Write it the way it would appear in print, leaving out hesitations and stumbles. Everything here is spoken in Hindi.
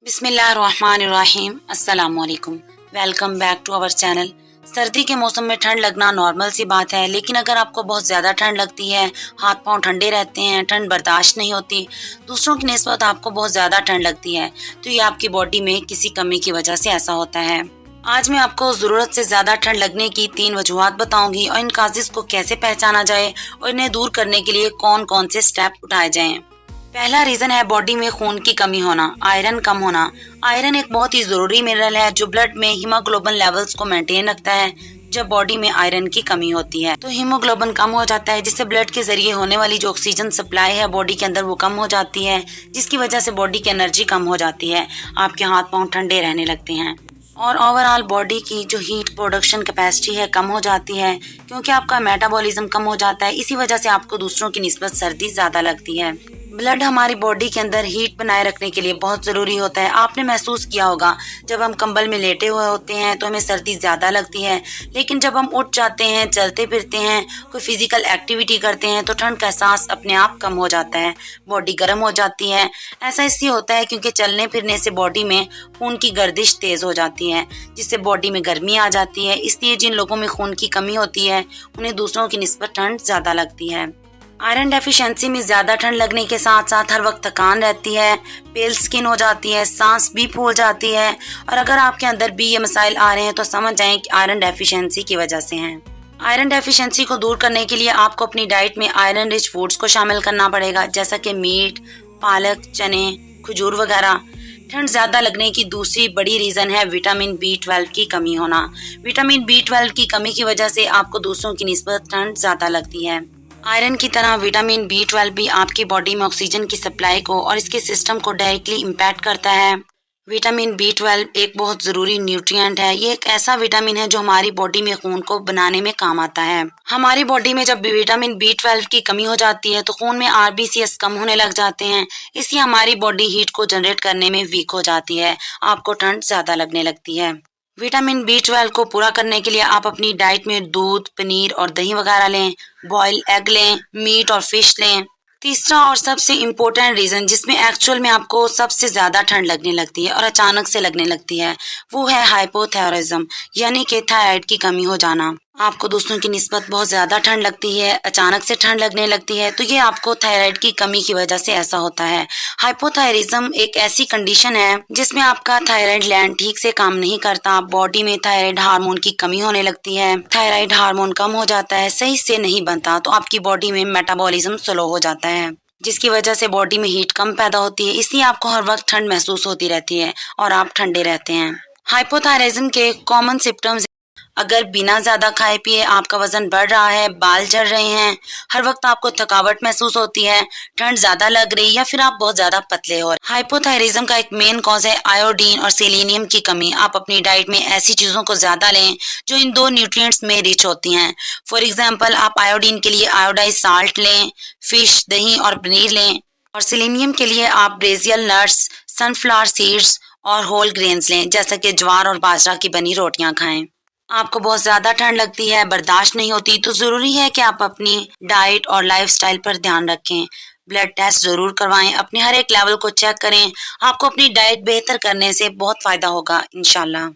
बिस्मिल्लाहिर्रहमानिर्रहीम। अस्सलामुअलैकुम। Welcome back to our channel. सर्दी के मौसम में ठंड लगना नॉर्मल सी बात है, लेकिन अगर आपको बहुत ज़्यादा ठंड लगती है, हाथ पांव ठंडे रहते हैं, ठंड बर्दाश्त नहीं होती, दूसरों की निस्बत आपको बहुत ज़्यादा ठंड लगती है, तो ये आपकी बॉडी में किसी कमी की वजह से ऐसा होता है। आज मैं आपको ज़रूरत से ज़्यादा ठंड लगने की 3 वजूहात बताऊंगी और इन काजिज़ को कैसे पहचाना जाए और इन्हें दूर करने के लिए कौन कौन से स्टेप उठाए जाएं। पहला रीजन है बॉडी में खून की कमी होना, आयरन कम होना। आयरन एक बहुत ही जरूरी मिनरल है जो ब्लड में हीमोग्लोबिन लेवल्स को मेंटेन रखता है। जब बॉडी में आयरन की कमी होती है तो हीमोग्लोबिन कम हो जाता है, जिससे ब्लड के जरिए होने वाली जो ऑक्सीजन सप्लाई है बॉडी के अंदर वो कम हो जाती है, जिसकी वजह से बॉडी की एनर्जी कम हो जाती है, आपके हाथ पांव ठंडे रहने लगते हैं और ओवरऑल बॉडी की जो हीट प्रोडक्शन कैपेसिटी है कम हो जाती है, क्योंकि आपका मेटाबॉलिज्म कम हो जाता है। इसी वजह से आपको दूसरों की निस्बत सर्दी ज्यादा लगती है। ब्लड हमारी बॉडी के अंदर हीट बनाए रखने के लिए बहुत जरूरी होता है। आपने महसूस किया होगा जब हम कंबल में लेटे हुए होते हैं तो हमें सर्दी ज्यादा लगती है, लेकिन जब हम उठ जाते हैं, चलते फिरते हैं, कोई फिजिकल एक्टिविटी करते हैं तो ठंड का एहसास अपने आप कम हो जाता है, बॉडी गर्म हो जाती है। ऐसा इसलिए होता है क्योंकि चलने फिरने से बॉडी में खून की गर्दिश तेज हो जाती है, जिससे बॉडी में गर्मी आ जाती है। इसलिए जिन लोगों में खून की कमी होती है उन्हें दूसरों की निस्बत ठंड ज्यादा लगती है। आयरन डेफिशिएंसी में ज्यादा ठंड लगने के साथ साथ हर वक्त थकान रहती है, पेल स्किन हो जाती है, सांस भी फूल जाती है, और अगर आपके अंदर भी ये मसाइल आ रहे हैं तो समझ जाएं कि आयरन डेफिशिएंसी की वजह से हैं। आयरन डेफिशिएंसी को दूर करने के लिए आपको अपनी डाइट में आयरन रिच फूड्स को शामिल करना पड़ेगा, जैसा कि मीट, पालक, चने, खजूर वगैरह। ठंड ज्यादा लगने की दूसरी बड़ी रीजन है विटामिन B12 की कमी होना। विटामिन B12 की कमी की वजह से आपको दूसरों की निस्बत ठंड ज्यादा लगती है। आयरन की तरह विटामिन B12 भी आपकी बॉडी में ऑक्सीजन की सप्लाई को और इसके सिस्टम को डायरेक्टली इम्पैक्ट करता है। विटामिन B12 एक बहुत ज़रूरी न्यूट्रिएंट है। ये एक ऐसा विटामिन है जो हमारी बॉडी में खून को बनाने में काम आता है। हमारी बॉडी में जब भी विटामिन B12 की कमी हो जाती है तो खून में RBCs कम होने लग जाते हैं, इसलिए हमारी बॉडी हीट को जनरेट करने में वीक हो जाती है, आपको ठंड ज़्यादा लगने लगती है। विटामिन B12 को पूरा करने के लिए आप अपनी डाइट में दूध, पनीर और दही वगैरह लें, बॉयल एग लें, मीट और फिश लें। तीसरा और सबसे इम्पोर्टेंट रीजन जिसमें एक्चुअल में आपको सबसे ज्यादा ठंड लगने लगती है और अचानक से लगने लगती है, वो है हाइपोथायरॉयडिज्म, यानी कि थायराइड की कमी हो जाना। आपको दूसरों की निस्बत बहुत ज्यादा ठंड लगती है, अचानक से ठंड लगने लगती है, तो ये आपको थायराइड की कमी की वजह से ऐसा होता है। हाइपोथायरिज्म एक ऐसी कंडीशन है जिसमें आपका थायराइड ग्लैंड ठीक से काम नहीं करता, बॉडी में थायराइड हार्मोन की कमी होने लगती है, थायराइड हार्मोन कम हो जाता है, सही से नहीं बनता, तो आपकी बॉडी में मेटाबॉलिज्म स्लो हो जाता है, जिसकी वजह से बॉडी में हीट कम पैदा होती है। इसलिए आपको हर वक्त ठंड महसूस होती रहती है और आप ठंडे रहते हैं। हाइपोथायरिज्म के कॉमन सिम्टम्स: अगर बिना ज्यादा खाए पिए आपका वजन बढ़ रहा है, बाल झड़ रहे हैं, हर वक्त आपको थकावट महसूस होती है, ठंड ज्यादा लग रही, या फिर आप बहुत ज्यादा पतले हो। हाइपोथायरिज्म का एक मेन कॉज है आयोडीन और सेलेनियम की कमी। आप अपनी डाइट में ऐसी चीजों को ज्यादा लें जो इन दो न्यूट्रिएंट्स में रिच होती हैं। फॉर एग्जाम्पल, आप आयोडीन के लिए आयोडाइज साल्ट लें, फिश, दही और पनीर लें, और सेलेनियम के लिए आप ब्रेजियल नट्स, सनफ्लावर सीड्स और होल ग्रेन्स लें, जैसा कि ज्वार और बाजरा की बनी रोटियां खाएं। आपको बहुत ज्यादा ठंड लगती है, बर्दाश्त नहीं होती, तो जरूरी है कि आप अपनी डाइट और लाइफस्टाइल पर ध्यान रखें। ब्लड टेस्ट जरूर करवाएं, अपने हर एक लेवल को चेक करें। आपको अपनी डाइट बेहतर करने से बहुत फायदा होगा इंशाल्लाह।